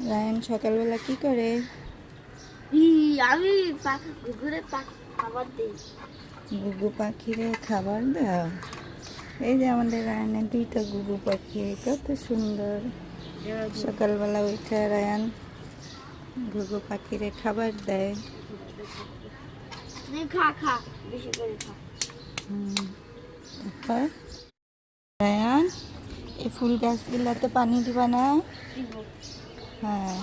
Ryan সকালবেলা কি করে? আমি ঘুঘুরে খাবার দিই। গুগু পাখিরে খাবার দাও। এই যে আমাদের রায়ানের দুইটা গুগু পাখি, কত সুন্দর। সকালবেলা উঠে রায়ান গুগু পাখিরে খাবার দেয়। খা বেশি করে খা। তারপর রায়ান, এই ফুল গাছগুলাতে পানি দিবা না? হ্যাঁ,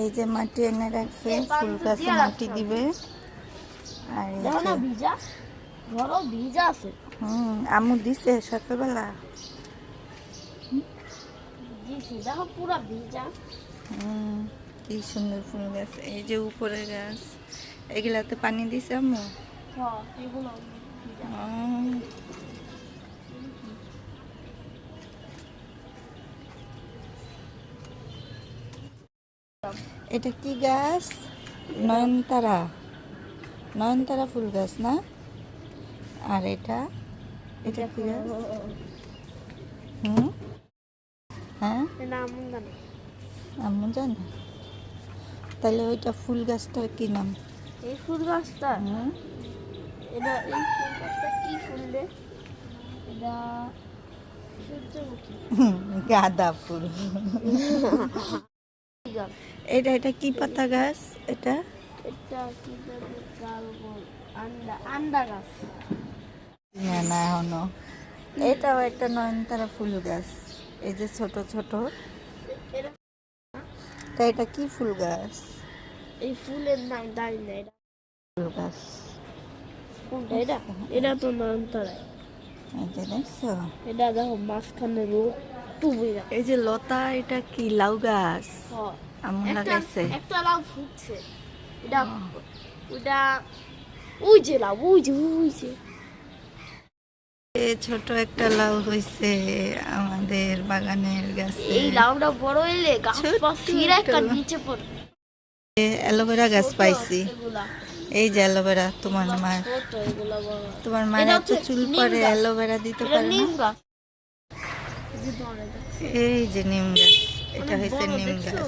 এই যে মাটি এনে রাখছে, ফুল গাছে মাটি দিবে। আর এই যে ভিজা ঘরও ভিজা আছে। আম্মু দিছে সকালবেলা। দেখো পুরো ভিজা। কি সুন্দর ফুল গাছ, এই যে উপরে গাছ, এগুলাতে পানি দিছে আম্মু। এগুলো এটা কি গাছ? নয়নতারা, নয়নতারা ফুল গাছ না? আর এটা এটা কি গাছ? হ্যাঁ, আম্মু জানে। তাহলে ওইটা ফুল গাছটার কি নাম? এই ফুল গাছটা এটা এই ফুল গাছটা কি ফুল রে? এটা সূর্যমুখী। গাঁদা ফুল। এটা এটা কি পাতা গাছ? এটা এটা কি আন্ডা গাছ না এখনো। এটাও একটা নয়নতারা ফুল গাছ, এই যে ছোট ছোট। তা এটা কি ফুল গাছ? এই ফুলের নাম জানি না। এটা ফুল গাছ কোনটা? এটা এটা তো নয়নতারা। এই যে দেখছো, এটা দেখো মাঝখানে রোগ টুবি। এই যে লতা, এটা কি লাউ গাছ? আম্মু লাগাইছে। একটা লাউ ফুটছে। এটা ওটা ওই যে লাউ, ওই যে ছোট একটা লাউ হইছে আমাদের বাগানের গাছে। এই লাউটা বড় হইলে গাছ ফিরে একটা নিচে পড়বে। অ্যালোভেরা গাছ পাইছি। এই যে অ্যালোভেরা, তোমার মা এত চুল পরে অ্যালোভেরা দিতে পারে না। এই যে নিম গাছ, এটা হয়েছে নিম গাছ,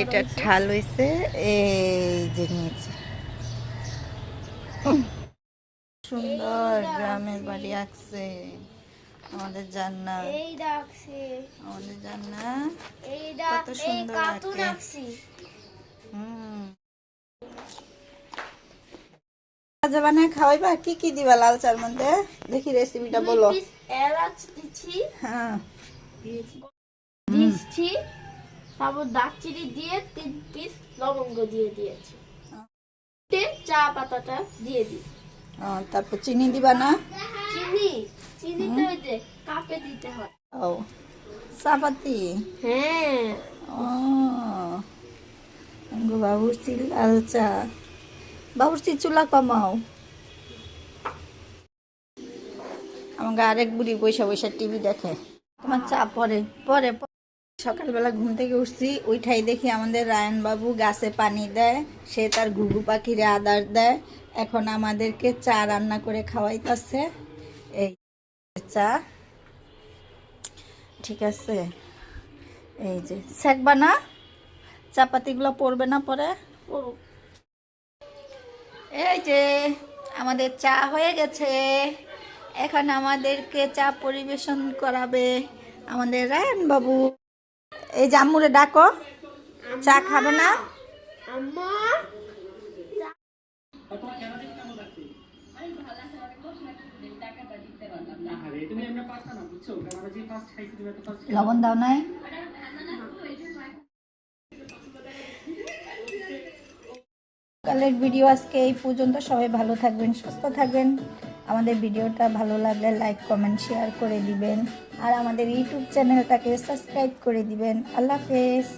এটা ঠাল হয়েছে। এই যে নিচে সুন্দর গ্রামের বাড়ি আঁকছে আমাদের জান্নাত। আমাদের জান্নাত কত সুন্দর আঁকে। ভাজা বানায় খাওয়াইবা? কি কি দিবা লাল চার মধ্যে? দেখি রেসিপিটা বলো। এলাচ দিচ্ছি, হ্যাঁ দিচ্ছি, তারপর দারচিনি দিয়ে 3 পিস লবঙ্গ দিয়ে দিয়েছি। চা পাতাটা দিয়ে দিই। তারপর চিনি দিবা না? চিনি তো ওই যে কাপে দিতে হয়। ও চাপাতি। হ্যাঁ। বাবুর্চি লাল চা। বাবুর্চি চুলা কমাও। আমাকে আরেক বুড়ি বৈশা বৈশা টিভি দেখে। তোমার চা পরে পরে। সকালবেলা ঘুম থেকে উঠছি, ওইটাই দেখি আমাদের রায়ন বাবু গাছে পানি দেয়, সে তার ঘুঘু পাখিরে আদার দেয়। এখন আমাদেরকে চা রান্না করে খাওয়াইতেছে। এই চা, ঠিক আছে। এই যে সেকবা না, চাপাতিগুলো পড়বে না পরে। এই যে আমাদের চা হয়ে গেছে। এখন আমাদেরকে চা পরিবেশন করাবে আমাদের রায়ন বাবু। এই যে আম্মুরে ডাকো, চা খাবে না? লবণ দাও নাই? সকালের ভিডিও আজকে এই পর্যন্ত। সবাই ভালো থাকবেন, সুস্থ থাকবেন। আমাদের ভিডিওটা ভালো লাগলে লাইক কমেন্ট শেয়ার করে দিবেন, আর আমাদের ইউটিউব চ্যানেলটাকে সাবস্ক্রাইব করে দিবেন। আল্লাহ হাফেজ।